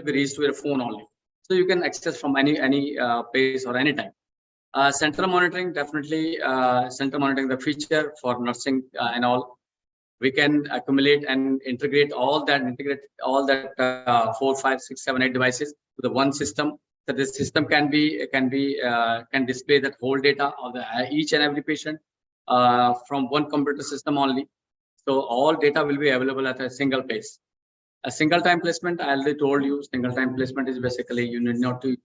be reached with a phone only. So you can access from any place or any time. Central monitoring, definitely central monitoring the feature for nursing and all. We can accumulate and integrate all that 4, 5, 6, 7, 8 devices to the one system. So this system can display that whole data of the each and every patient from one computer system only. So all data will be available at a single place. A single time placement, I already told you, single time placement is basically you need not to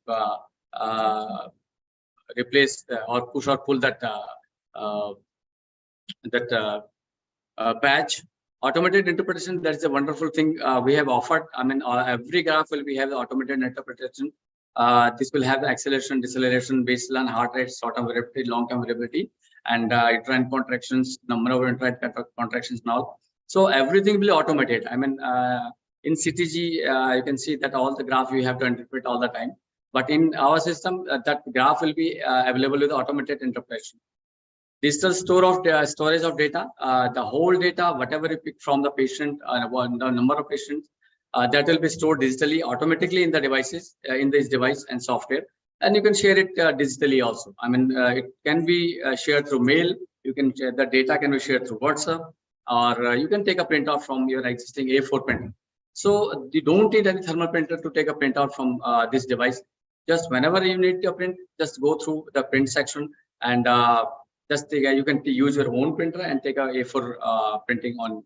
replace or push or pull that patch. Automated interpretation, that's a wonderful thing we have offered. I mean, every graph will have the automated interpretation. This will have the acceleration, deceleration, baseline heart rate, short-term variability, long-term variability, and intrant contractions, number of intrant contractions and all. So everything will be automated. I mean, in CTG, you can see that all the graph you have to interpret all the time. But in our system, that graph will be available with automated interpretation. Digital storage of data, the whole data, whatever you pick from the patient, the number of patients, that will be stored digitally, automatically in the devices, in this device and software, and you can share it digitally also. I mean, it can be shared through mail. You can share the data can be shared through WhatsApp, or you can take a printout from your existing A4 printer. So you don't need any thermal printer to take a printout from this device. Just whenever you need to print, just go through the print section and you can use your own printer and take a A4 printing on,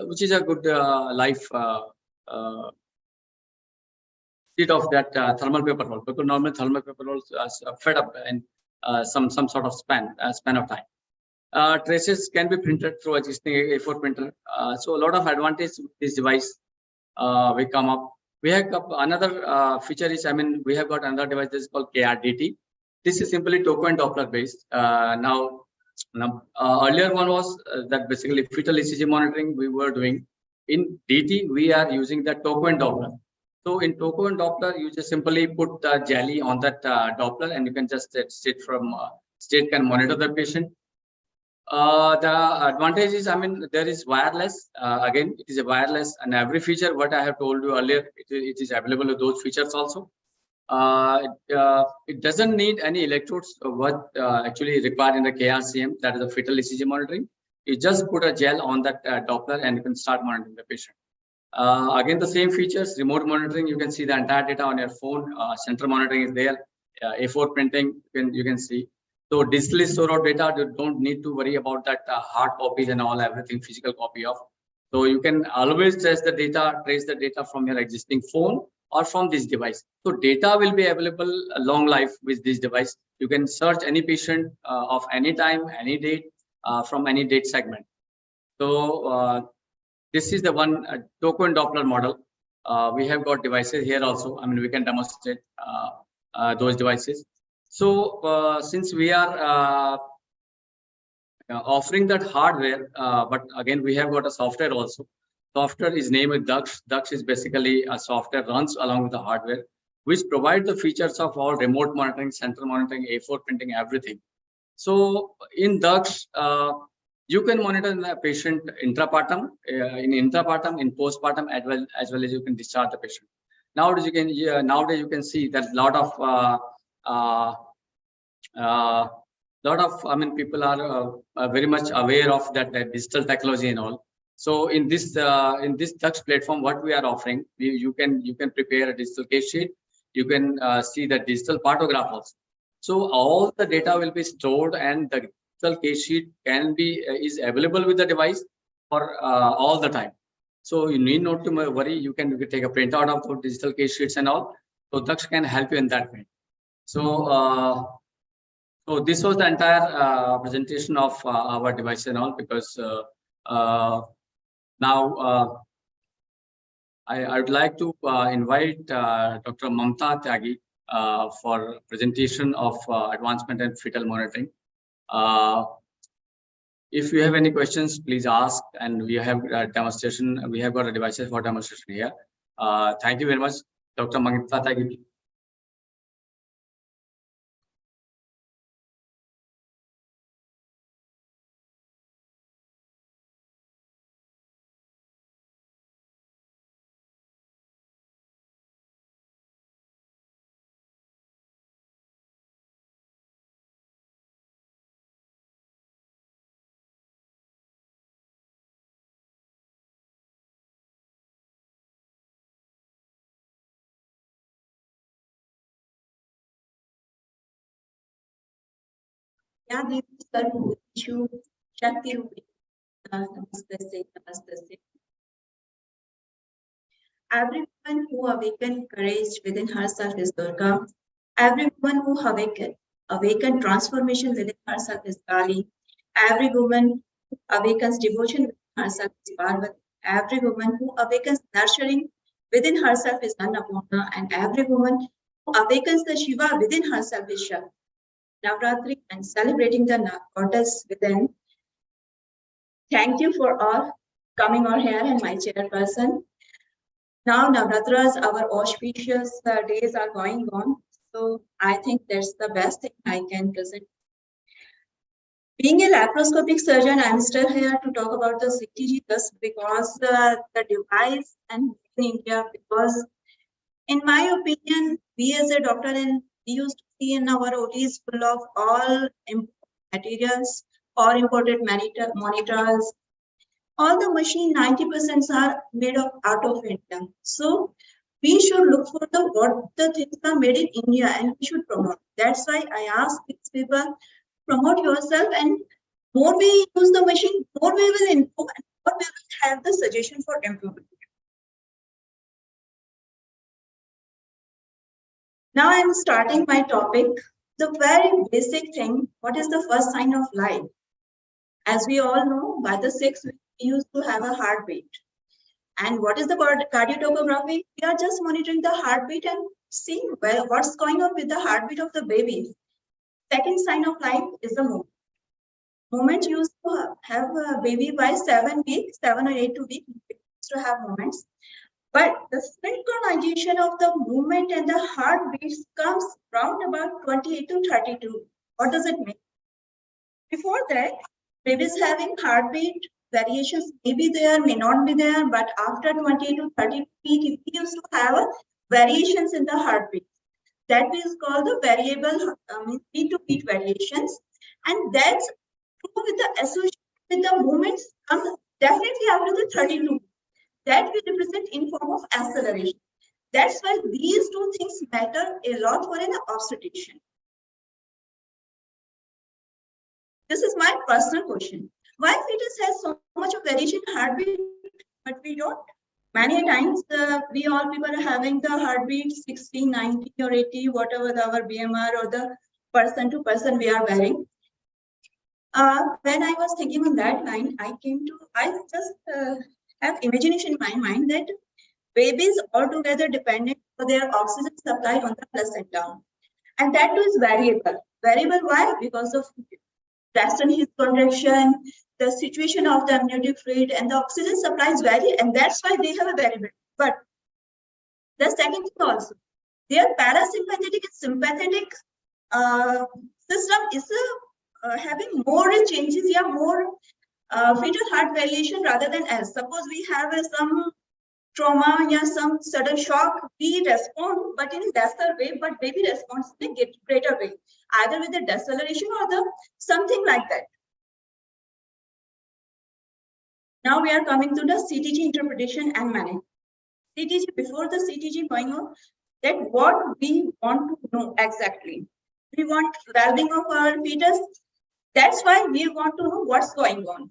which is a good life sheet of that thermal paper roll. Because normally thermal paper rolls are fed up in some sort of span of time. Traces can be printed through existing A4 printer. So a lot of advantage with this device we come up. We have another feature is, I mean, we have got another device that is called KRDT. This is simply token Doppler based. Now, earlier one was that basically fetal ECG monitoring we were doing. In DT, we are using the token Doppler. So in token Doppler, you just simply put the jelly on that Doppler, and you can just state can monitor the patient. The advantage is, I mean, there is wireless. Again, it is a wireless, and every feature what I have told you earlier, it is available with those features also. It doesn't need any electrodes. What actually required in the KRCM, that is the fetal ECG monitoring. You just put a gel on that Doppler and you can start monitoring the patient. Again, the same features, remote monitoring, you can see the entire data on your phone. Central monitoring is there. A4 printing, you can see. So digitally stored data, you don't need to worry about that hard copies and all, everything physical copy of. So you can always trace the data from your existing phone or from this device. So data will be available a long life with this device. You can search any patient of any time, any date, from any date segment. So this is the one token Doppler model. We have got devices here also. I mean, we can demonstrate those devices. So since we are offering that hardware, but again, we have got a software also. Software is named Daksh. Daksh is basically a software runs along with the hardware, which provides the features of all remote monitoring, central monitoring, A4 printing, everything. So in Daksh, you can monitor the patient intrapartum, in postpartum, as well as you can discharge the patient. Nowadays you can see that I mean, people are very much aware of that digital technology and all. So in this Daksh platform, what we are offering, you can prepare a digital case sheet. You can see the digital partograph also. So all the data will be stored, and the digital case sheet is available with the device for all the time. So you need not to worry. You can take a printout of those digital case sheets and all. So Daksh can help you in that way. So so this was the entire presentation of our device and all, because now I would like to invite Dr. Mamta Tyagi for presentation of advancement in fetal monitoring. If you have any questions, please ask, and we have a demonstration. We have got a devices for demonstration here. Thank you very much, Dr. Mamta Tyagi. या देवी सर्वभूतेषु शक्तिरूपिणी नमस्तस्यै नमस्तस्यै. Every woman who awakens courage within herself is Durga. Every woman who awakens transformation within herself is Kali. Every woman who awakens devotion within herself is Parvati. Every woman who awakens nurturing within herself is Annapurna. And every woman who awakens the Shiva within herself is Shakti. Navratri and celebrating the goddess within. Thank you for all coming over here and my chairperson. Now Navratras, our auspicious days are going on. So I think that's the best thing I can present. Being a laparoscopic surgeon, I'm still here to talk about the CTG just because the device and in India, because in my opinion, we as a doctor and we used to see in our OTs full of all materials or imported monitors. All the machine 90% are made out of India. So we should look for what the things are made in India and we should promote. That's why I ask these people, promote yourself, and more we use the machine, more we will improve and more we will have the suggestion for improvement. Now I'm starting my topic. The very basic thing, what is the first sign of life? As we all know, by the 6th week, we used to have a heartbeat. And what is the cardiotocography? We are just monitoring the heartbeat and seeing what's going on with the heartbeat of the baby. Second sign of life is the movement. Movement used to have a baby by 7 weeks, 7 or 8 weeks, used to have movements. But the synchronization of the movement and the heartbeats comes round about 28 to 32. What does it mean? Before that, babies having heartbeat variations may be there, may not be there, but after 20 to 30 weeks, we used to have variations in the heartbeat. That is called the variable beat to beat variations, and that's true with the association with the movements comes definitely after the 32. That we represent in form of acceleration. That's why these two things matter a lot for an obstetrician. This is my personal question. Why fetus has so much of variation in heartbeat, but we don't? Many times, we all people are having the heartbeat 60, 90 or 80, whatever our BMR or the person to person we are wearing. When I was thinking on that line, I just have imagination in my mind that babies altogether dependent for their oxygen supply on the placenta. And that too is variable. Variable why? Because of Western heat contraction, the situation of the amniotic fluid and the oxygen supplies vary, and that's why they have a variability. But the second thing also, their parasympathetic and sympathetic system is having more changes, more fetal heart variation rather than else. Suppose we have some trauma, some sudden shock, we respond, but in a lesser way, but baby responds in a greater way, either with the deceleration or the something like that. Now we are coming to the CTG interpretation and management. CTG, before the CTG going on, that what we want to know exactly. We want well-being of our fetus. That's why we want to know what's going on.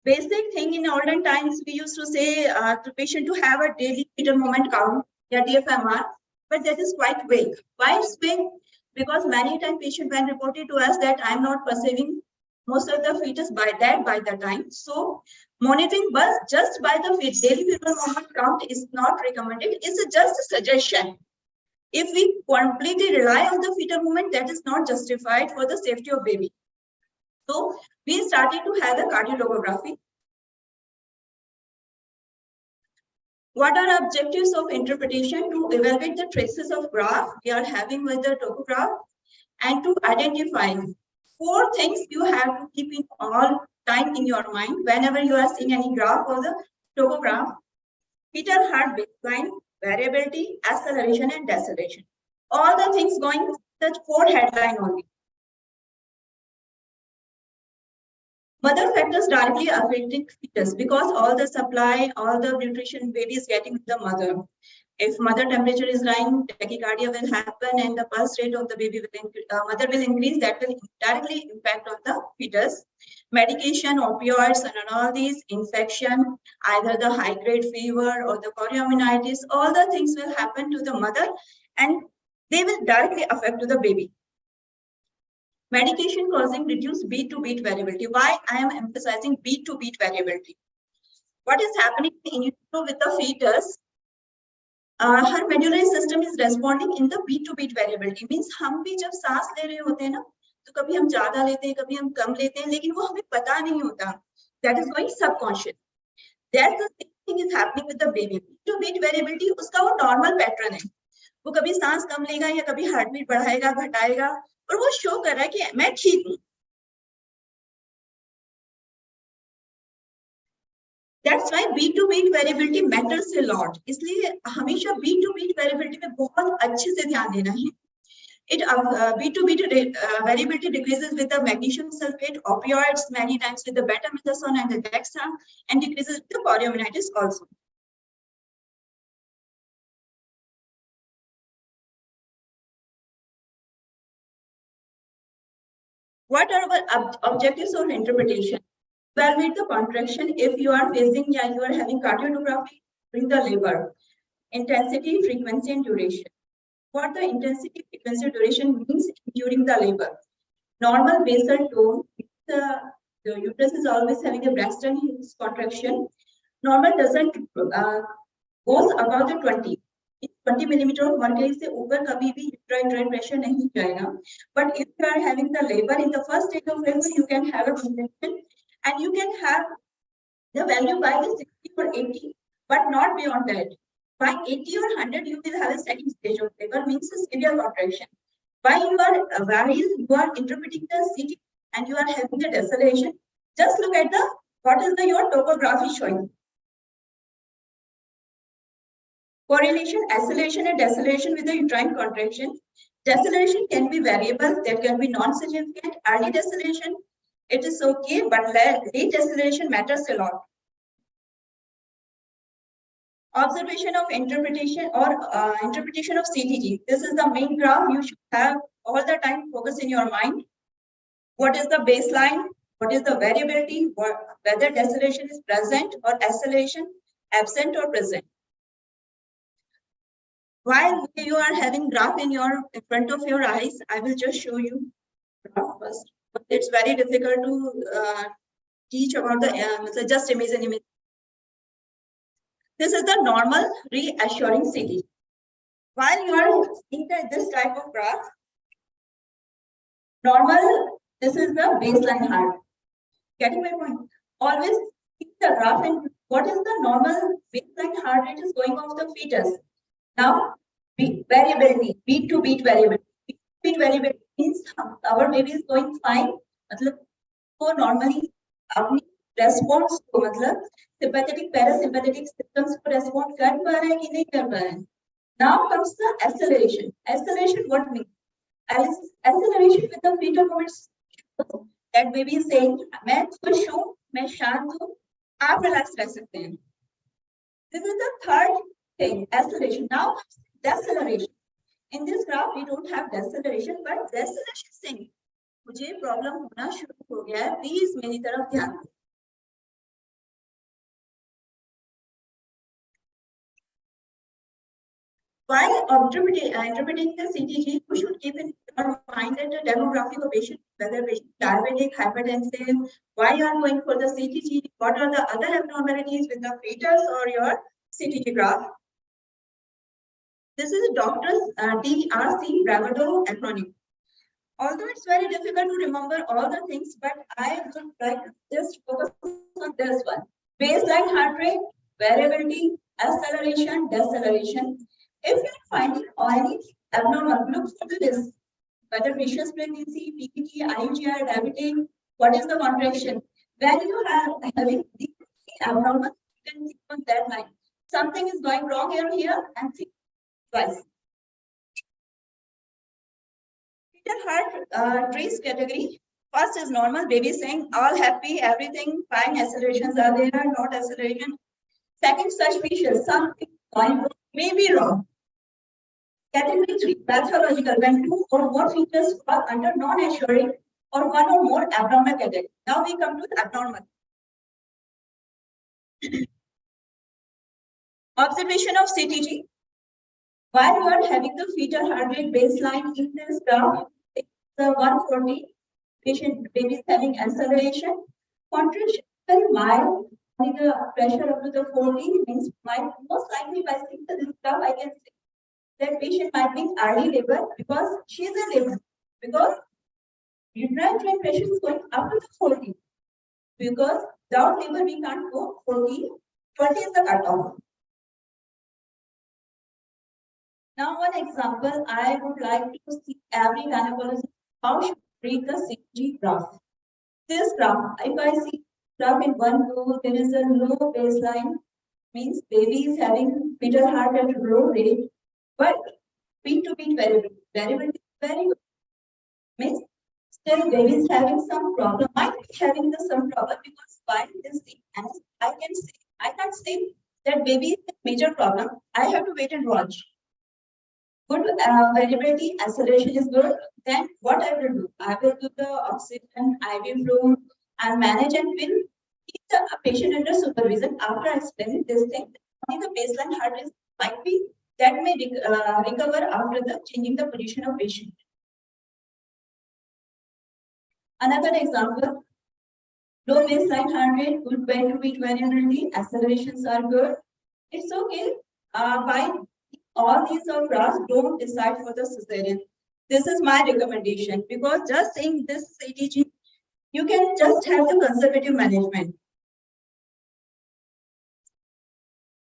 Basic thing in olden times, we used to say to patient to have a daily fetal movement count, DFMR, but that is quite vague. Why it's vague? Because many times patient when reported to us that I'm not perceiving most of the fetus by the time. So monitoring but just by the daily fetal movement count is not recommended. It's just a suggestion. If we completely rely on the fetal movement, that is not justified for the safety of baby. So we started to have the cardiologography. What are objectives of interpretation? To evaluate the traces of graph we are having with the topograph and to identify 4 things you have to keep in all time in your mind whenever you are seeing any graph or the topograph. Fetal heart baseline, variability, acceleration, and deceleration. All the things going the 4 headline only. Mother factors directly affecting fetus because all the supply, all the nutrition baby is getting with the mother. If mother temperature is rising, tachycardia will happen and the pulse rate of the baby will increase, mother will increase. That will directly impact on the fetus. Medication, opioids, and all these, infection, either the high grade fever or the chorioamnitis, all the things will happen to the mother and they will directly affect to the baby. Medication causing reduced beat to beat variability. Why I am emphasizing beat to beat variability? What is happening in utero with the fetus? Her medullary system is responding in the beat to beat variability. Means हम भी जब सांस ले रहे होते हैं ना, तो कभी हम ज्यादा लेते हैं, कभी हम कम लेते हैं, लेकिन वो हमें पता नहीं होता. That is going subconscious. That's the same thing is happening with the baby. Beat to beat variability उसका वो normal pattern है. वो कभी सांस कम लेगा या कभी हार्ट बीट बढ़ाएगा घटाएगा और वो शो कर रहा है कि मैं ठीक हूँ. That's why beat to beat variability matters a lot. इसलिए हमेशा beat to beat variability पे बहुत अच्छे से ध्यान देना है. Beat to beat variability decreases with the magnesium sulfate, opioids, many times with the betamethasone and the dextran, and decreases with the chorioamnitis also. What are our objectives of interpretation? Evaluate the contraction if you are facing and you are having cardiography during the labor. Intensity, frequency, and duration. What the intensity, frequency, duration means during the labor. Normal basal tone, the uterus is always having a Braxton Hicks contraction. Normal doesn't goes above the 20 millimeter of mercury से ऊपर कभी भी uterine pressure नहीं जाएगा. But if you are having the labor in the first stage of labor, you can have a contraction and you can have the value by the 60 or 80, but not beyond that. By 80 or 100, you will have a second stage of labor, means a severe contraction. While you are interpreting the CTG and you are having the deceleration, just look at what is your topography showing. Correlation, acceleration, and deceleration with the uterine contraction. Deceleration can be variable, that can be non-significant. Early deceleration, it is okay, but late deceleration matters a lot. Observation of interpretation or interpretation of CTG. This is the main graph you should have all the time focus in your mind. What is the baseline? What is the variability? Whether deceleration is present or acceleration absent or present. While you are having graph in front of your eyes, I will just show you graph first. But it's very difficult to teach about the just image. This is the normal reassuring CTG. While you are seeing this type of graph, normal, this is the baseline heart. Getting my point? Always keep the graph and what is the normal baseline heart rate is going off the fetus. Now, variability, beat to beat variability. Beat to beat variability means our baby is going fine. मतलब वो normally अपनी response को मतलब sympathetic parasympathetic systems को respond कर पा रहा है कि नहीं कर पा रहा है. Now comes the acceleration. Acceleration what means? Acceleration with the fetal movements. That baby is saying मैं खुश हूँ, मैं शांत हूँ, आप relax रह सकते हैं. This is the third thing, acceleration. Now deceleration. In this graph, we don't have deceleration, but deceleration saying, मुझे problem होना शुरू हो गया है, please मेरी तरफ ध्यान दें. While interpreting the CTG, you should keep in your mind that the demographic of patient, whether patient diabetic, hypertensive, why you are going for the CTG, what are the other abnormalities with the fetus or your CTG graph. This is doctor's DRC bravado acronym. Although it's very difficult to remember all the things, but I would like to just focus on this one. Baseline heart rate, variability, acceleration, deceleration. If you're finding any abnormal, look for this. Whether vicious pregnancy, PPT, IUGR, diabetic, what is the contraction? When you are having these abnormal, you can see on that line. Something is going wrong here and see twice. Fetal heart trace category. First is normal, baby saying all happy, everything fine, accelerations are there, not acceleration. Second, suspicious, something going wrong may be wrong. Category 3, pathological, when 2 or more features fall under non-assuring or 1 or more abnormal category. Now we come to the abnormal. Observation of CTG. While you are having the fetal heart rate baseline in this graph, it's 140, patient baby is having acceleration. Contraction very mild, the pressure up to the 40 means mild. Most likely by seeing this graph, I can say that patient might be in early labor because she is in labor. Because uterine train pressure is going up to the 40. Because without labor, we can't go 40. 40 is the cutoff. Now, one example, I would like to see every gynecologist how should read the CTG graph. This graph, if I see graph in one row, there is a low baseline, means baby is having fetal heart at low rate, but beat to beat variability is very good. Means still baby is having some problem, might be having some problem because why this thing, and I can't say that baby is a major problem. I have to wait and watch. Good variability, acceleration is good. Then what I will do? I will do the oxygen, IV fluid, and manage and will keep the patient under supervision. After explaining this thing, only the baseline heart rate might be that may recover after the changing the position of patient. Another example, low baseline heart rate, good bed to beat variability, accelerations are good. It's okay. By all these are graphs, don't decide for the cesarean. This is my recommendation because just saying this CTG, you can just have the conservative management.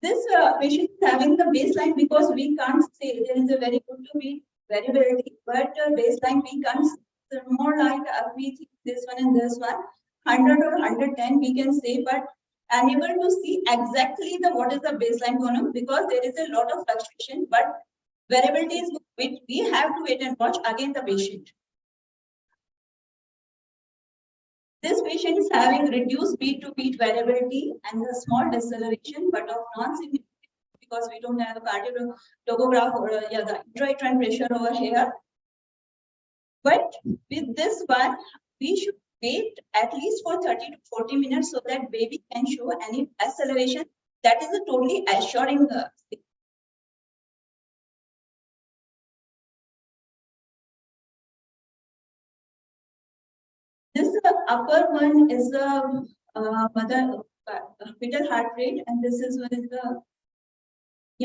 This patient is having the baseline because we can't say there is a very good to be variability, but baseline we can't say more like we think this one and this one, 100 or 110 we can say, but unable to see exactly the what is the baseline column because there is a lot of fluctuation, but variability is good. We have to wait and watch again the patient. This patient is having reduced beat to beat variability and a small deceleration, but of non-significant because we don't have a cardiac topograph or the intrauterine pressure over here. But with this one, we should wait at least for 30 to 40 minutes so that baby can show any acceleration. That is a totally assuring thing. This upper one is the mother fetal heart rate, and this is one is the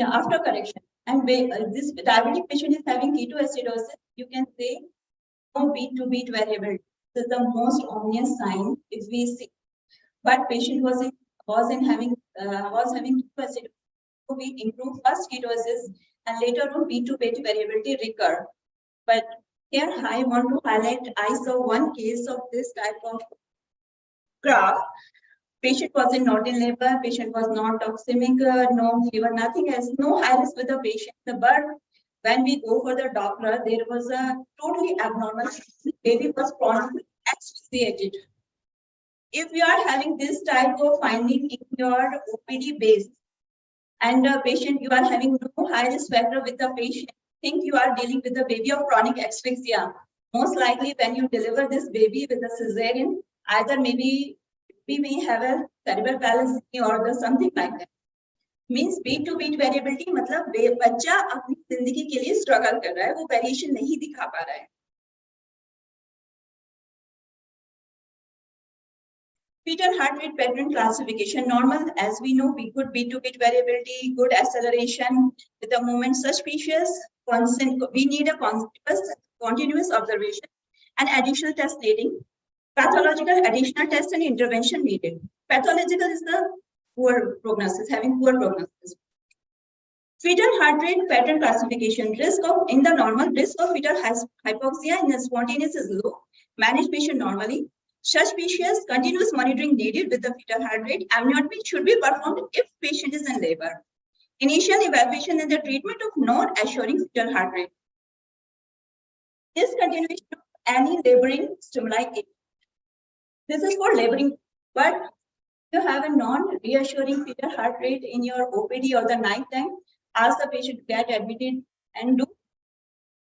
after correction. And this diabetic patient is having ketoacidosis. You can say no beat to beat variability. This is the most obvious sign if we see. But patient was having ketoacidosis. So we improve first ketosis and later on beat to beat variability recur. But here I want to highlight, I saw one case of this type of graph. Patient was not in labor, patient was not toxemic, no fever, nothing else, no high risk with the patient. But when we go for the Doppler, there was a totally abnormal, baby was chronically asphyxiated. If you are having this type of finding in your OPD base and patient, you are having no high risk factor with the patient, think you are dealing with a baby of chronic asphyxia. Most likely when you deliver this baby with a cesarean, either maybe we may have a cerebral palsy or something like that. Means beat to beat variability मतलब बच्चा अपनी जिंदगी के लिए struggle कर रहा है, वो variation नहीं दिखा पा रहा है. Fetal heart rate pattern classification, normal, as we know, we could beat to beat variability, good acceleration with the movement suspicious, constant. We need a continuous observation and additional test needing. Pathological additional test and intervention needed. Pathological is the poor prognosis, having poor prognosis. Fetal heart rate pattern classification, risk of in the normal risk of fetal hypoxia in the spontaneous is low. Manage patient normally. Suspicious continuous monitoring needed with the fetal heart rate. Amniotomy should be performed if patient is in labor. Initial evaluation and the treatment of non-assuring fetal heart rate. Discontinuation of any laboring stimuli. This is for laboring, but you have a non-reassuring fetal heart rate in your OPD or the night time, ask the patient to get admitted and do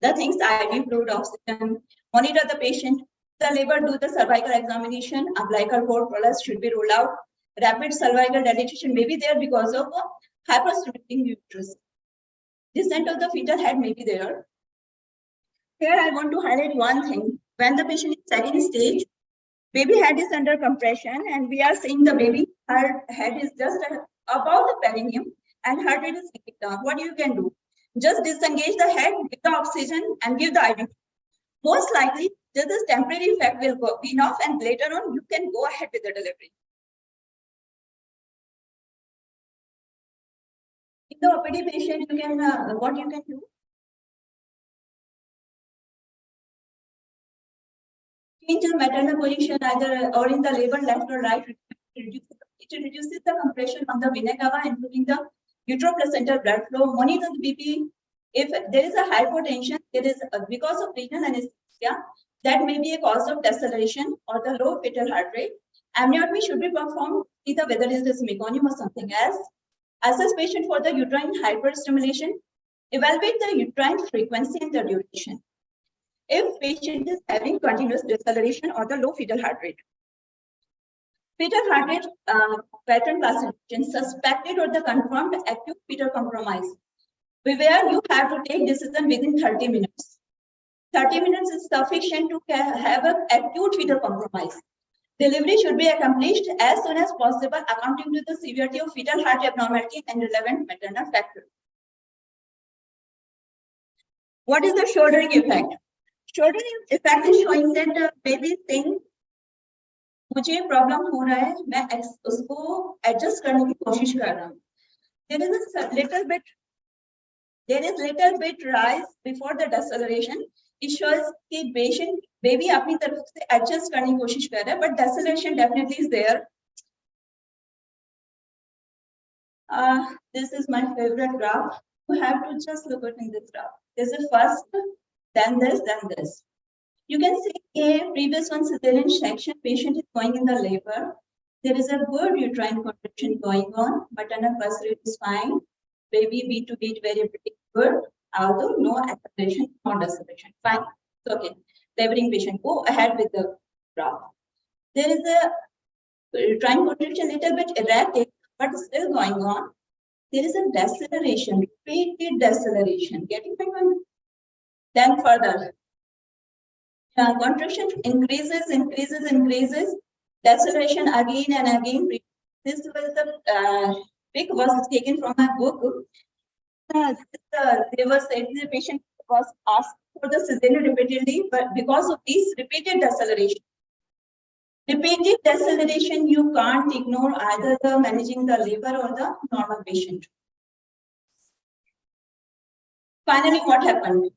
the things, IV fluid, oxygen, monitor the patient. The labor, do the cervical examination. Umbilical cord prolapse should be ruled out. Rapid cervical dilatation may be there because of hyperstimulating uterus. Descent of the fetal head may be there. Here I want to highlight one thing. When the patient is second stage, baby head is under compression and we are seeing the baby, her head is just above the perineum and her head is sitting down. What you can do? Just disengage the head, give the oxygen and give the IV. Most likely, this temporary effect will go off and later on you can go ahead with the delivery. In the OPD patient, you can what you can do? Change the maternal position either or in the labor left or right. It reduces the compression on the vena cava, including the uteroplacental blood flow. Monitor the BP. If there is a hypotension, there is because of renal anesthesia, that may be a cause of deceleration or the low fetal heart rate. Amniotomy should be performed either whether it is meconium or something else. Assess patient for the uterine hyperstimulation. Evaluate the uterine frequency and the duration. If patient is having continuous deceleration or the low fetal heart rate. Fetal heart rate pattern classification, suspected or the confirmed acute fetal compromise, where you have to take decision within 30 minutes. 30 minutes is sufficient to have an acute fetal compromise. Delivery should be accomplished as soon as possible, accounting to the severity of fetal heart abnormality and relevant maternal factor. What is the shouldering effect? Shouldering effect is showing that the baby saying, मुझे problem हो रहा है, मैं उसको adjust करने की कोशिश कर रहा हूँ. There is little bit rise before the deceleration. It shows कि baby अपनी तरफ से adjust करने की कोशिश कर रहा है, but deceleration definitely is there. This is my favorite graph. You have to just look at in this graph. This is first, then this, then this. You can see a previous one cesarean section, patient is going in the labor. There is a good uterine contraction going on, maternal pulse rate is fine. Baby beat to beat very good, although no acceleration, no deceleration. Fine. So, okay. Laboring patient, go ahead with the graph. There is a uterine contraction little bit erratic, but still going on. There is a deceleration, repeated deceleration. Getting my point? Then further. Contraction increases, deceleration again and again. This was the pic was taken from my book. They were said the patient was asked for the cesarean repeatedly, but because of this repeated deceleration, you can't ignore either the managing the labor or the normal patient. Finally, what happened?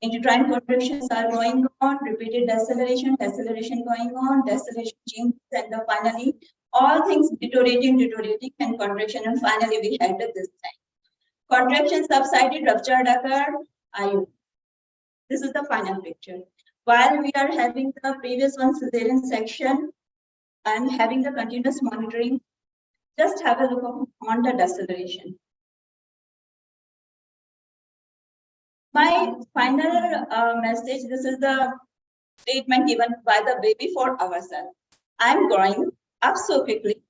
Uterine contractions are going on, repeated deceleration going on, deceleration changes, and finally all things deteriorating, and contraction, and finally we had this time. Contraction subsided, ruptured occurred, IU. This is the final picture. While we are having the previous one cesarean section and having the continuous monitoring, just have a look on the deceleration. My final message, this is the statement given by the baby for ourselves. I'm growing up so quickly.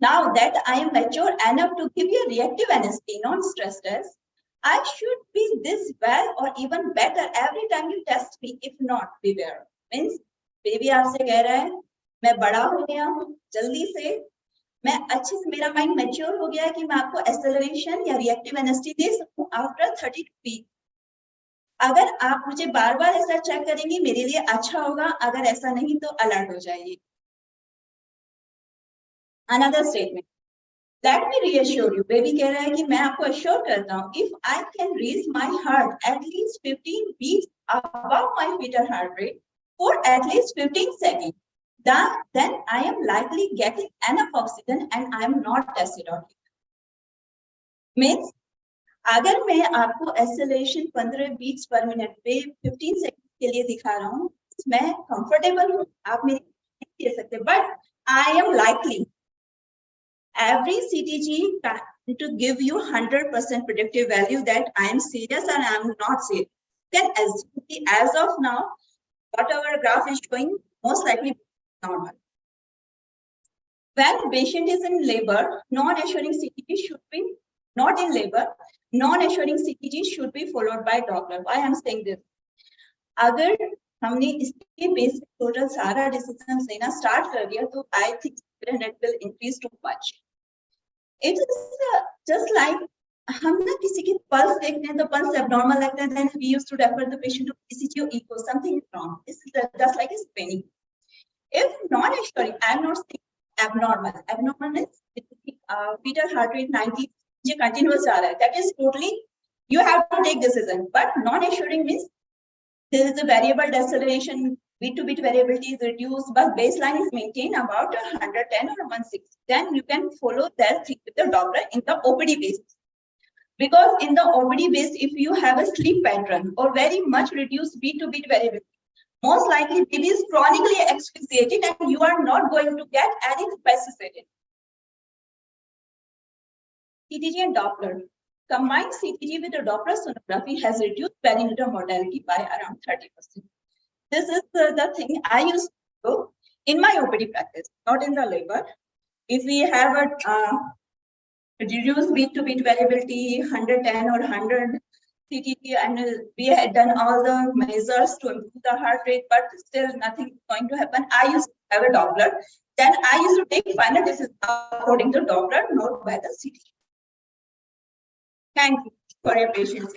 Now that I am mature enough to give you a reactive anesthesia, non-stress test, I should be this well or even better every time you test me. If not, beware. Means baby आपसे कह रहा है, मैं बड़ा हो गया हूँ, जल्दी से मैं अच्छे से मेरा माइंड मैच्योर हो गया है कि मैं आपको एक्सेलरेशन या रिएक्टिव एनेस्थीसिया दे सकूं आफ्टर 32 वीक. अगर आप मुझे बार बार ऐसा चेक करेंगे मेरे लिए अच्छा होगा, अगर ऐसा नहीं तो अलर्ट हो जाइए. Another statement. Let me reassure you. Baby कह रहा है कि मैं आपको assure करता हूँ. If I can raise my heart at least 15 beats above my fetal heart rate for at least 15 seconds, then I am likely getting enough oxygen and I am not acidotic. Means अगर मैं आपको acceleration 15 beats पर minute पे 15 second के लिए दिखा रहा हूँ, मैं कंफर्टेबल हूँ, आप मेरी कह सकते, but I am likely every CTG to give you 100% predictive value that I am serious and I am not serious. Then as of now, whatever graph is showing, most likely normal. When patient is in labor, non-assuring CTG should be not in labor. Non-assuring CTG should be followed by Doppler. Why I am saying this? अगर हमने इसके base पे total सारा decision लेना start कर दिया तो I think it will increase too much. It is just like हम ना किसी की पल्स देखते हैं तो पल्स abnormal लगता है, then we used to refer the patient to ECG or echo. Something is wrong. It's just like it's panic. If non-assuring, I'm not saying abnormal. Abnormal is fetal heart rate 90 continuous जा रहा है. That is totally you have to take decision. But non-assuring means there is a variable deceleration, beat-to-beat variability is reduced, but baseline is maintained about 110 or 160. Then you can follow that with the Doppler in the OPD basis. Because in the OPD base, if you have a sleep pattern or very much reduced beat-to-beat variability, most likely baby is chronically asphyxiated and you are not going to get any capacity. CTG and Doppler. Combined CTG with the Doppler sonography has reduced perinatal mortality by around 30%. This is the thing I used to do in my OPD practice, not in the labor. If we have a reduced beat-to-beat variability, 110 or 100 CTG, and we had done all the measures to improve the heart rate, but still nothing is going to happen. I used to have a Doppler. Then I used to take final decision according to Doppler, not by the CTG. Thank you for your patience.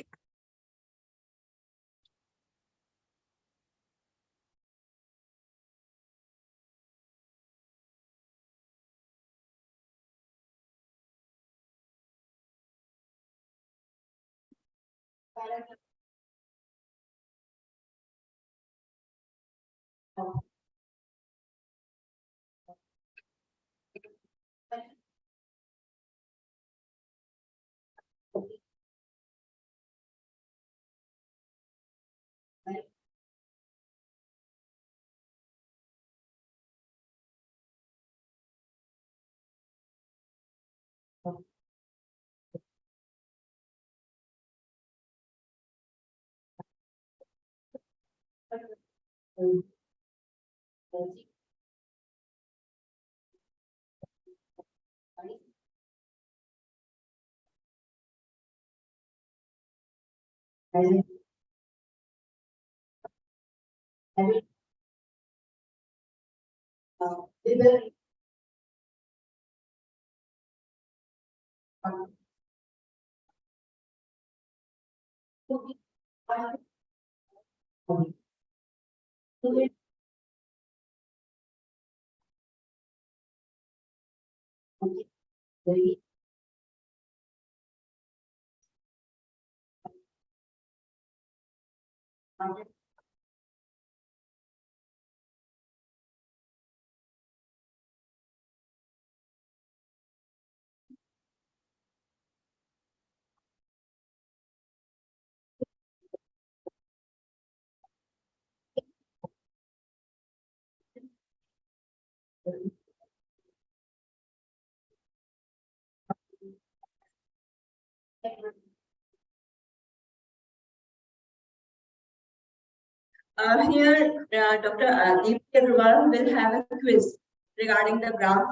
Here, Dr. Deep Agrawal will have a quiz regarding the graph,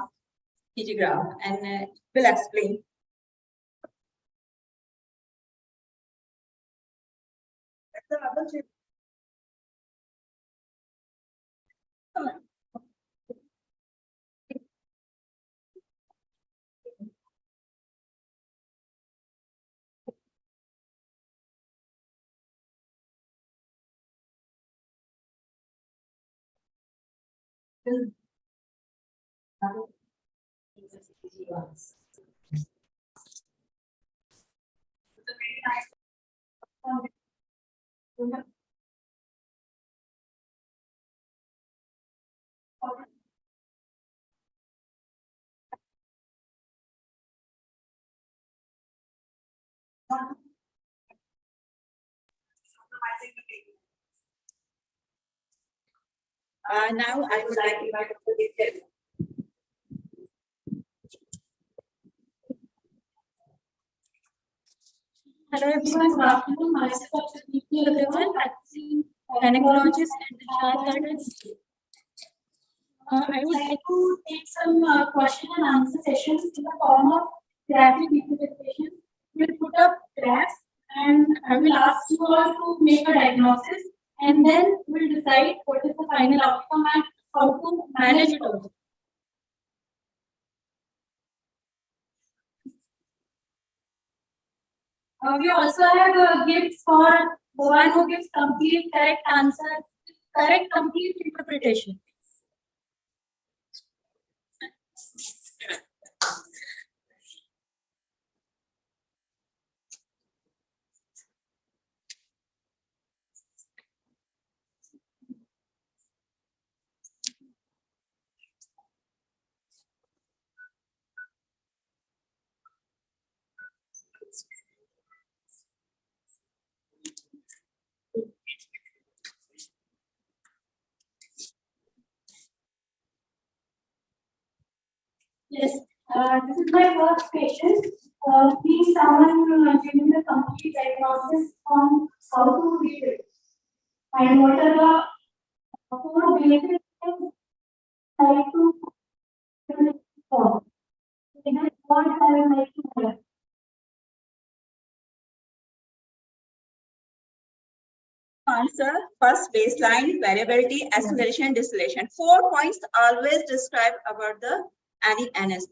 CTG graph, and will explain. Now I would like to invite Dr. Deep. Hello everyone, good afternoon. Myself Dr. Deepti Agarwal, practicing gynecologist at the Shah Gardens. I would like to take some question and answer sessions in the form of graphic representations. We'll put up graphs and I will ask you all to make a diagnosis and then we'll decide what is the final outcome and how to manage it also. We also have gifts for the one who gives complete correct answer, correct complete interpretation. Yes, this is my first patient. Please someone give me the complete diagnosis on how to read it and what are the four basic things I like to for. This is what I would like to learn. Answer first baseline, variability, acceleration, deceleration. 4 points always describe about the any NS.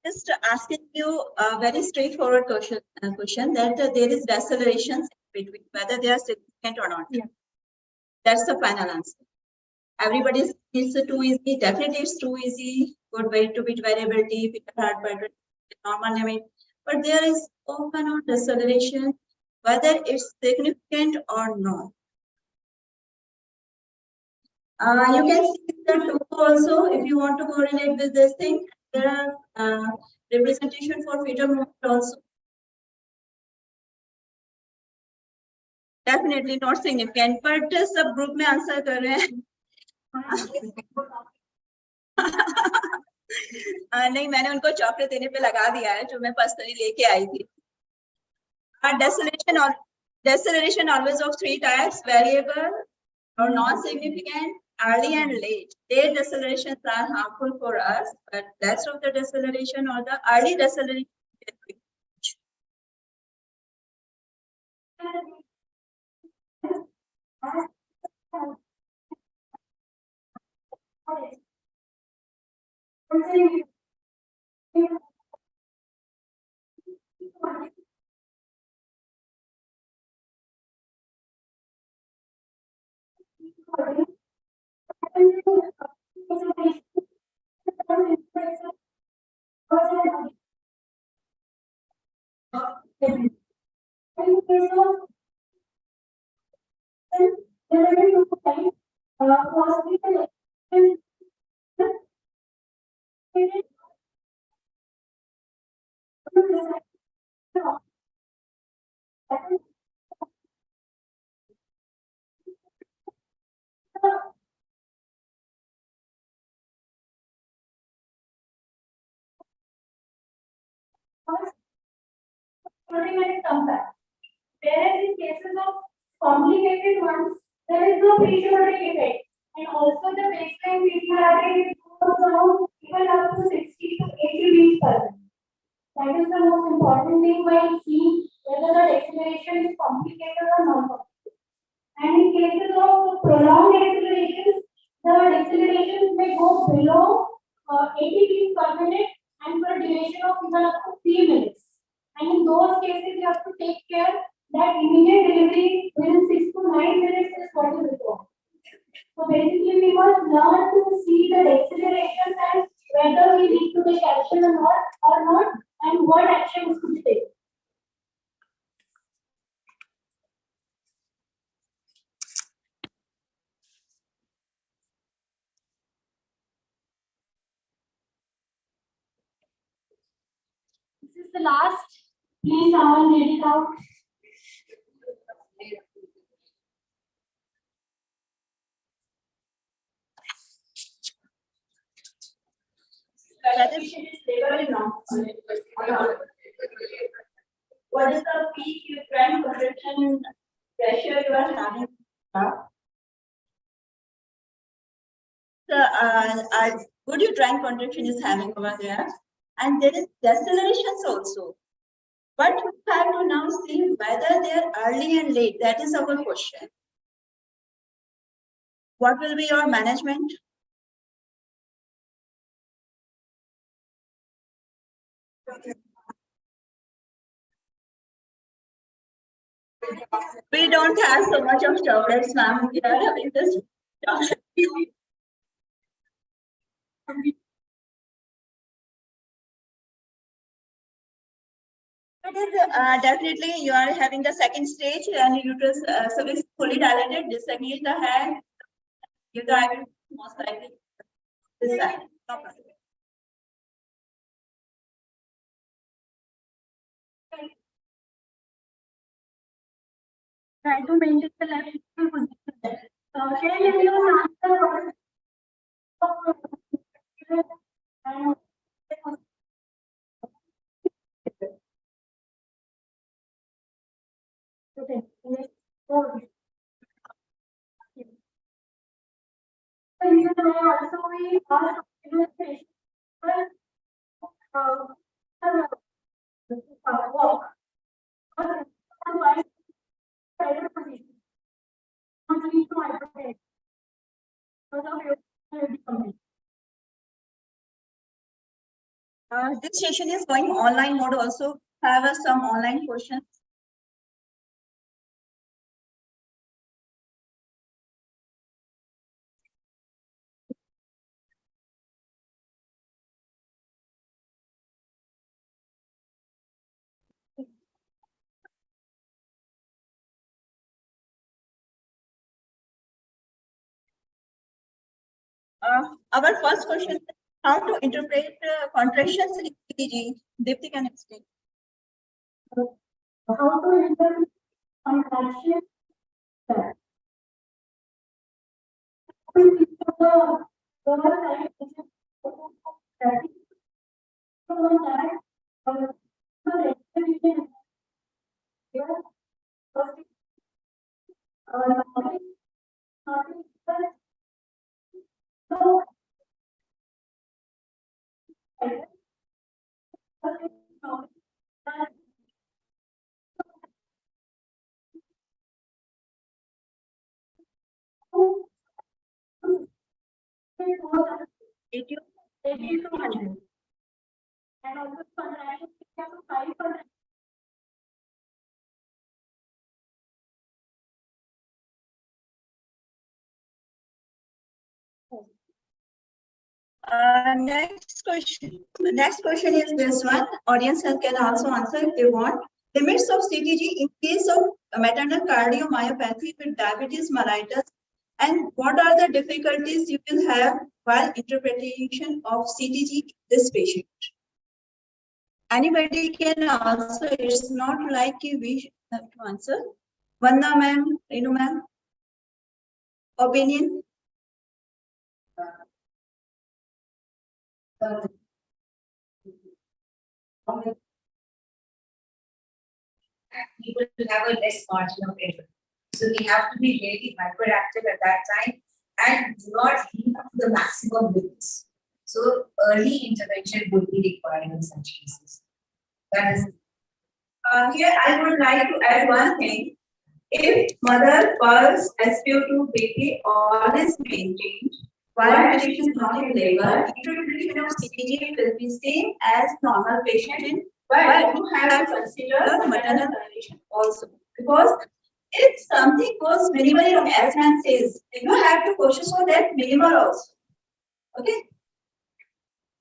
just asking you a very straightforward question that there is deceleration between whether they are significant or not. Yeah. That's the final answer. Everybody it's too easy. Definitely, it's too easy. Good weight to bit variability, fetal heart rate, normal limit. But there is open on deceleration, whether it's significant or not. You can see the two also if you want to correlate with this thing. There are representation for fetal movement also. Definitely not significant, but सब group में answer कर रहे हैं. नहीं मैंने उनको chocolate देने पे लगा दिया है जो मैं पर्सनली लेके आई थी. Deceleration always of three types: variable or non-significant, early and late. Late decelerations are harmful for us, but rest of the deceleration or the early deceleration. Whereas in cases of complicated ones, there is no pre-shorting effect, and also the baseline PCR rate goes down even up to 60 to 80 beats per minute. That is the most important thing while seeing whether the deceleration is complicated or non-complicated. And in cases of prolonged accelerations, the decelerations may go below 80 beats per minute and for a duration of even up to 3 minutes. And in those cases, you have to take care that immediate delivery within 6 to 9 minutes is what is required. So basically, we must learn to see the deceleration and whether we need to take action or not, and what actions to be taken. This is the last. Please, someone read it out. What is the peak uterine contraction pressure you are having? Good uterine contraction is having over there, and there is decelerations also. But we have to now see whether they are early and late. That is our question. What will be your management? We don't have so much of chocolates, ma'am. We are having this chocolate. It is definitely you are having the second stage and uterus cervix fully dilated. Disengage the hand. You the most likely this side. Try to maintain the left position. Can you answer? Okay. Also we are walk. This session is going online mode also. Have some online questions. Our first question is how to interpret contractions in CTG. Deepti can explain. How to interpret contraction? Eighty to 100. And also contraction to 500. Next question. The next question is this one. Audience can also answer if they want. Limits of CTG in case of maternal cardiomyopathy with diabetes mellitus, and what are the difficulties you will have while interpretation of CTG in this patient? Anybody can answer. It's not like we have to answer. Vanda ma'am, Renu ma'am. Opinion? We will have a less margin of error. So we have to be really hyperactive at that time and do not leave to the maximum limits. So early intervention would be required in such cases. That is. Here I would like to add one thing. If mother pulse, SpO2, BP all is maintained while patient is not in labor, interpretation of CTG will be same as normal patient, but you have to consider maternal condition also, because if something goes minimally wrong, as man says, you have to cautious for that minimal also. Okay.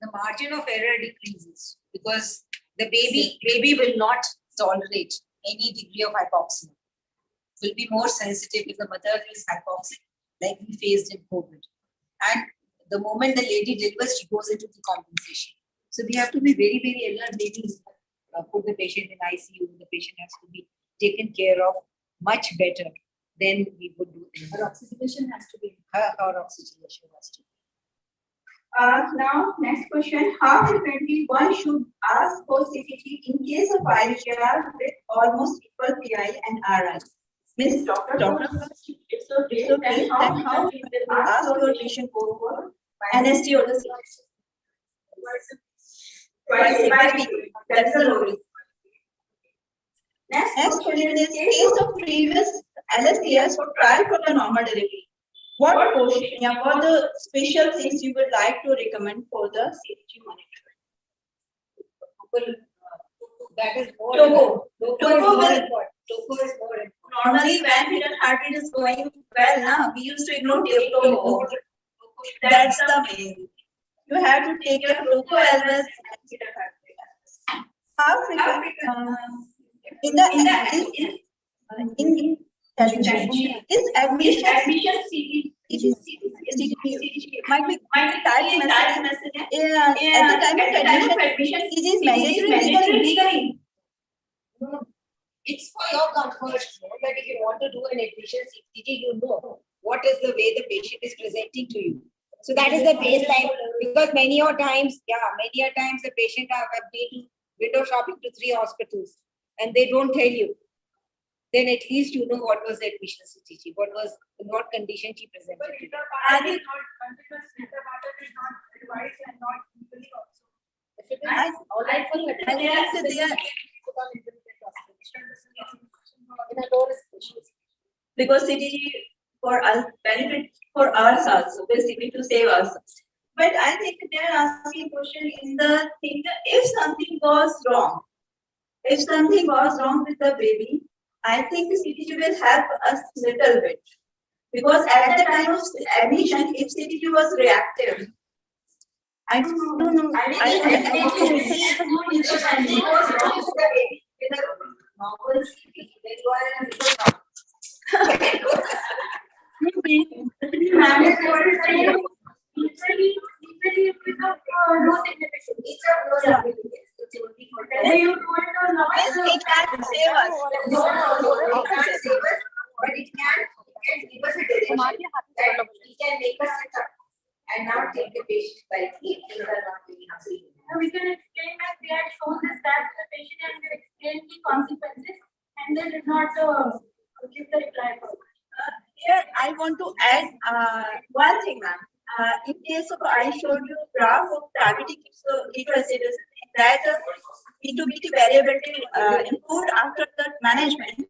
The margin of error decreases because the baby will not tolerate any degree of hypoxia. Will be more sensitive if the mother is hypoxic, like we faced in COVID. And the moment the lady delivers, she goes into the compensation. So we have to be very, very alert. Maybe put the patient in ICU. The patient has to be taken care of much better than we would do. Her oxygenation has to be. Her oxygenation has to be. Now, next question. How frequently one should ask for CTG in case of IGR with almost equal PI and RI? Miss Doctor, it's okay. Then how you will ask your patient for NST or the CTG? Twice a week. That's the rule. Next question is case of previous LSTS for trial for the normal delivery. What portion, what the special things you would like to recommend for the CTG monitoring? That is more. Topo is more important. Normally, when fetal heartbeat is going well, now we used to ignore Topo. That's the main. You have to take your Topo as well as fetal heartbeat. How frequent? Is admission might be type message. Yeah, at the time of admission, it is mandatory legally. It's for your comfort, that if you want to do an admission CTG, you know what is the way the patient is presenting to you. So that is the baseline, because many a times the patient have been window shopping to 3 hospitals and they don't tell you. Then at least you know what was the admission CTG, what condition she presented. I think because CTG for us benefit for us also, basically to save us. But I think they are asking question in the thing that if something goes wrong, if something goes wrong with the baby, I think the CTG will help us little bit. Because at the time of admission, if CTG was reactive, I don't know. It can save us. No, it can't save us, but it can give us a direction that it can make us sit up and not take the patient lightly. Things are not very happy. We can explain that they had shown this that to the patient and they explained the consequences and they did not give the reply for it. Here, I want to add one thing, ma'am. In case of I showed you graph of diabetic ketoacidosis, that P2BT variability improved after the management.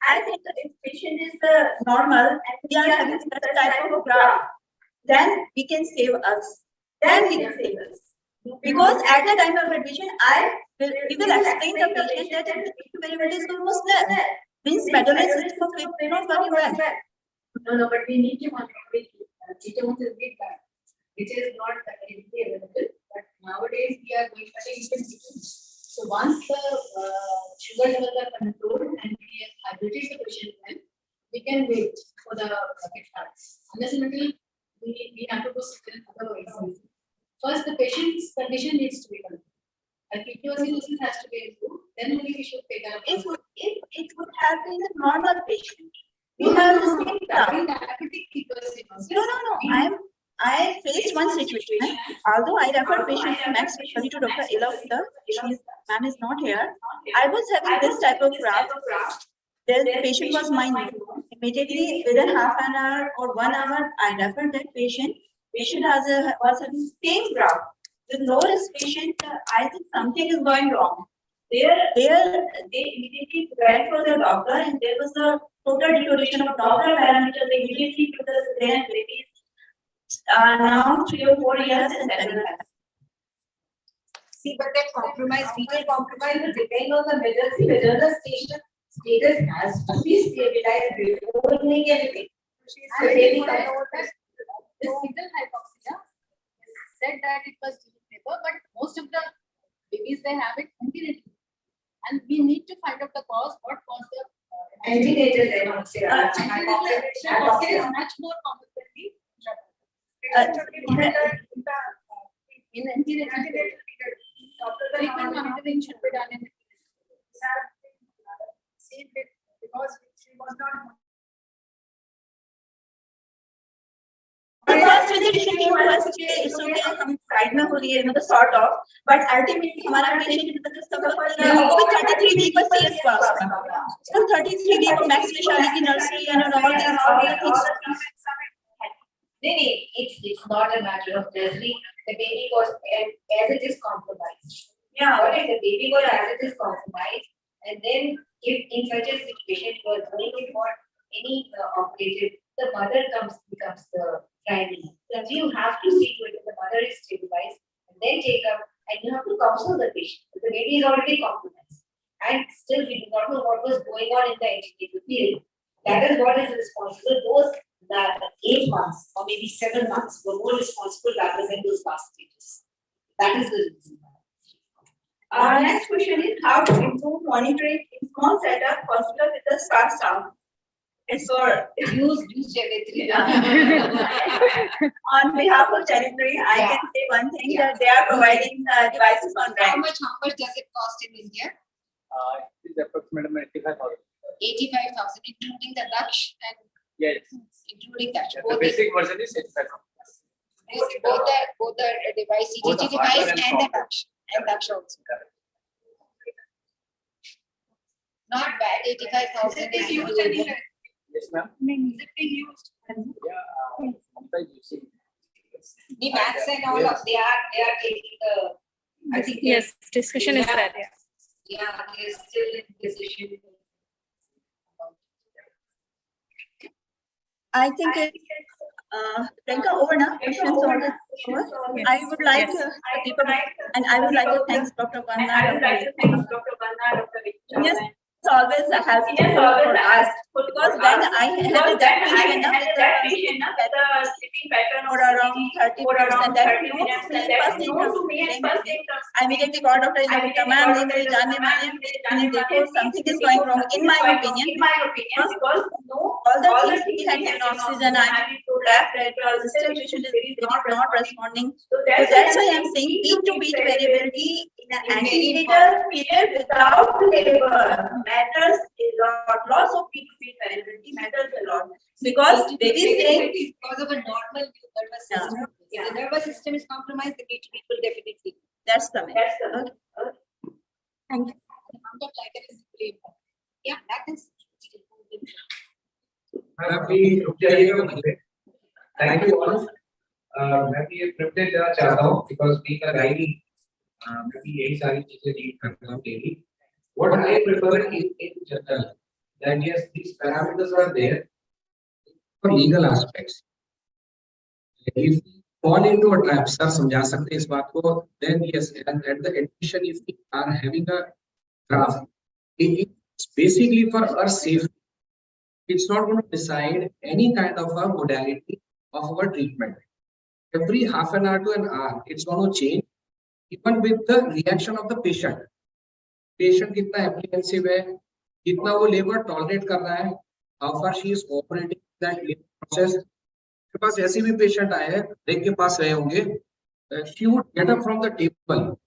I think that if patient is normal and we are having such type of graph, then we can save us. Then we can save us. Because at the time of admission, we will explain the patient that P2 variability is almost there. Means metabolic system is not working well. No, but we need to monitor it. Ketones is big bad, which is not readily available. But nowadays we are going for ketones. So once the sugar levels are controlled and we have hydrated the patient well, we can wait for the bucket starts. Unless and until we have to do certain other ways. First, the patient's condition needs to be controlled. And ketoacidosis has to be improved. Then only we should take care of If it would have been a normal patient, we have the same graph. diabetic ketoacidosis. No. I faced one situation. Although I referred patient to Max specially to Dr. Ella, ma'am is not here. I was having this type of graph. The patient was mine. Immediately within half an hour or 1 hour, I referred that patient. Patient was having same graph. With low risk patient, I think something is going wrong. They immediately went for the doctor and there was a total deterioration of doctor parameters. They immediately took the brain and babies. Now 3 or 4 years and 7 months. See, but that compromise, fetal compromise will depend on the middle. See, whether the status has to be stabilized before doing anything. So this fetal hypoxia said that it was due to labor, but most of the babies they have it antenatal. And we need to find out the cause, what caused the Antenatal hypoxia. hypoxia is much more common than the in antenatal period. Frequent monitoring should be done in the because she was not. First visitation की first इस समय हम side में हो रही है मतलब sort of, but ultimately हमारा patient मतलब सफर वो भी 33 week पर CS पास था, so 33 week पर max specialty nursery and all the things. It's not a matter of nursery. The baby was as it is compromised. Yeah. What is the baby was as it is compromised, and then if in such a situation you are going in for any operative, the mother becomes the primary. So you have to see to it that the mother is stabilized and then take up, and you have to counsel the patient. The baby is already compromised, and still we do not know what was going on in the antenatal period. That is what is responsible. Those 8 months or maybe 7 months were more responsible rather than those last stages. That is the reason. Next question is how to improve monitoring in small setup hospital with the staff. It's for Use Geometry. on behalf of Geometry, I can say one thing that they are providing devices on How rent. much does it cost in India? It is approximately 85,000. 85,000, including the Dutch and Yes. including Dutch. The basic version is 85,000. Both the device, Both CTG the device hardware and the software. Dutch also. Correct. Not bad, 85,000 is used anywhere. Yes, ma'am. Is it being used? Yeah. Sometimes you see. The Max and all of they are taking the. I think Yes, discussion is there. yeah, they're still in decision. I think it's Priyanka, over now. Questions on I would like and I would like to thank Dr. Vanna. Yes, it's always a helpful for us because when I had that patient with the sleeping pattern for around 30%, that known to me and first I immediately called Dr. Inamita, ma'am, something is going wrong in my opinion. Because all the things he had given oxygen, I had to left that still patient is not responding. So that's why I'm saying peak to beat variability in an antenatal period without labor matters a lot. Lots of peak to beat variability matters a lot because baby saying because of a normal nervous system. If the nervous system is compromised, the peak will definitely. That's the main. Okay. Thank you. The amount of lighter is very important. Yeah, that is. Thank you all. मैं भी ये privilege देना चाहता हूँ because being a gynae, मैं भी यही सारी चीजें deal करता हूँ daily. What I prefer in general that yes, these parameters are there for legal aspects. If we fall into a trap, sir, समझा सकते हैं इस बात को. Then yes, and at the admission, if we are having a draft, it's basically for our safety. It's not going to decide any kind of a modality of our treatment. Every half an hour to an hour, it's going to change, even with the reaction of the patient. Patient कितना apprehensive है, कितना वो labor tolerate कर रहा है, how far she is cooperating that labor process. के पास ऐसे भी patient आए हैं, देख के पास रहे होंगे, she would get up from the table.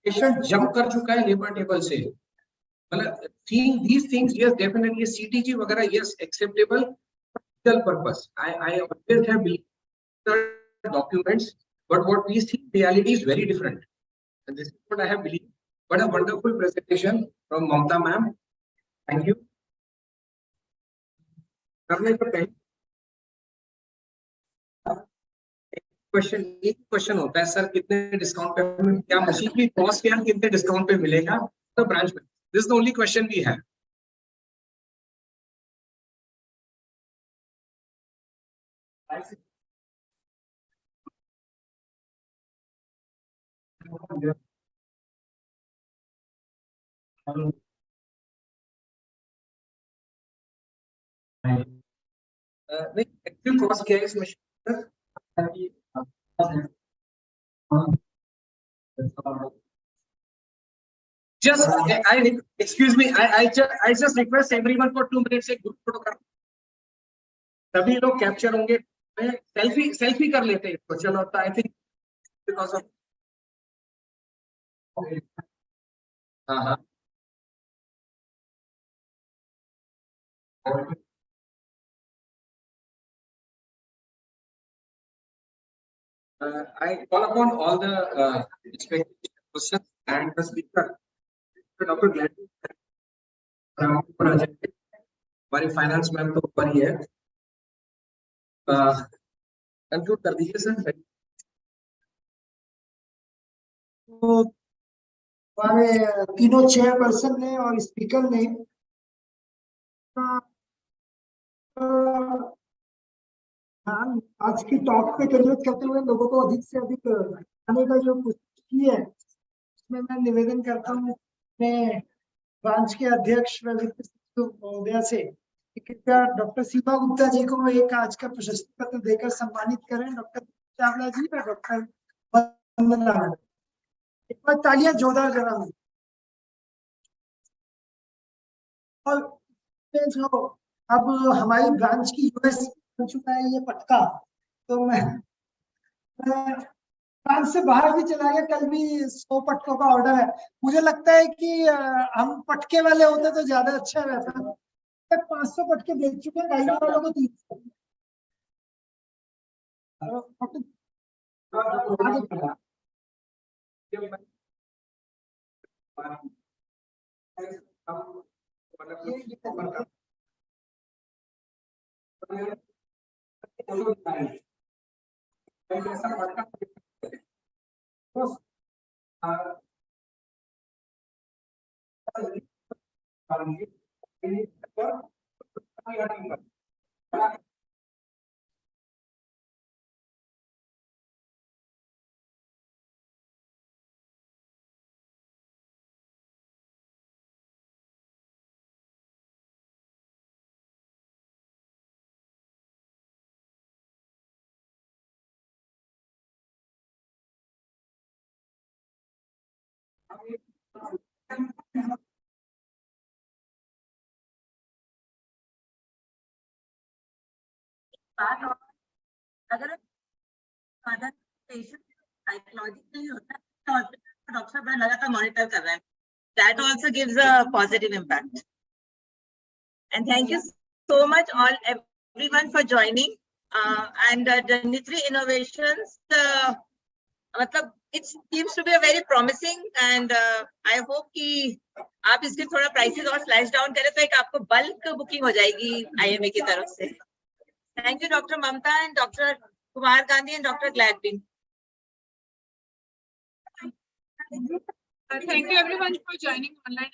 Patient jump कर चुका है labor table से. मतलब seeing these things, yes, definitely CTG वगैरह, yes, acceptable for legal purpose. I always have believed the documents, but what we see in reality is very different. And this is what I have believed. What a wonderful presentation from Mamta ma'am. Thank you. एक question होता है sir, कितने discount पे, क्या machine की cost क्या कितने discount पे मिलेगा तो ब्रांच में. This is the only question we have. Actual cost क्या है इस मशीन का? Just, excuse me, I just request everyone for 2 minutes एक group photograph. सभी लोग कैप्चर होंगे, सेल्फी कर लेते हैं इसको. चलो, I think because of हाँ. I call upon all the respected questions and the speaker, Dr. Gladys, हमारी फाइनेंस मैम तो ऊपर ही है. कंक्लूड कर दीजिए सर. तो हमारे तीनों चेयरपर्सन ने और स्पीकर ने आज की टॉक पे केंद्रित करते हुए लोगों को अधिक से अधिक आने का जो कोशिश की है, उसमें मैं निवेदन करता हूँ मैं ब्रांच के अध्यक्ष महोदया से कृपया डॉक्टर सीमा गुप्ता जी को एक आज का प्रशस्ति पत्र देकर सम्मानित करें. डॉक्टर चावला जी और डॉक्टर वंदना, एक बार तालियां जोरदार जरा. और जो अब हमारी ब्रांच की यूएस बन चुका है ये पटका, तो मैं ब्रांच से बाहर भी चला गया. कल भी 100 पटकों का ऑर्डर है. मुझे लगता है कि हम पटके वाले होते तो ज्यादा अच्छा रहता. 500 पटके बेच चुके हैं, गाइड वालों को 300. बात और अगर मदर पेशेंट साइकोलॉजिकली होता है तो डॉक्टर बड़ा लगातार मॉनिटर कर रहा है. That also gives a positive impact. And thank you so much all everyone for joining. And Janitri Innovations, मतलब it seems to be a very promising, and I hope कि आप इसके थोड़ा prices और slash down करें तो एक आपको bulk booking हो जाएगी IMA की तरफ से. Thank you, Dr. Mamta and Dr. Kumar Gandhi and Dr. Gladwin. Thank you everyone for joining online.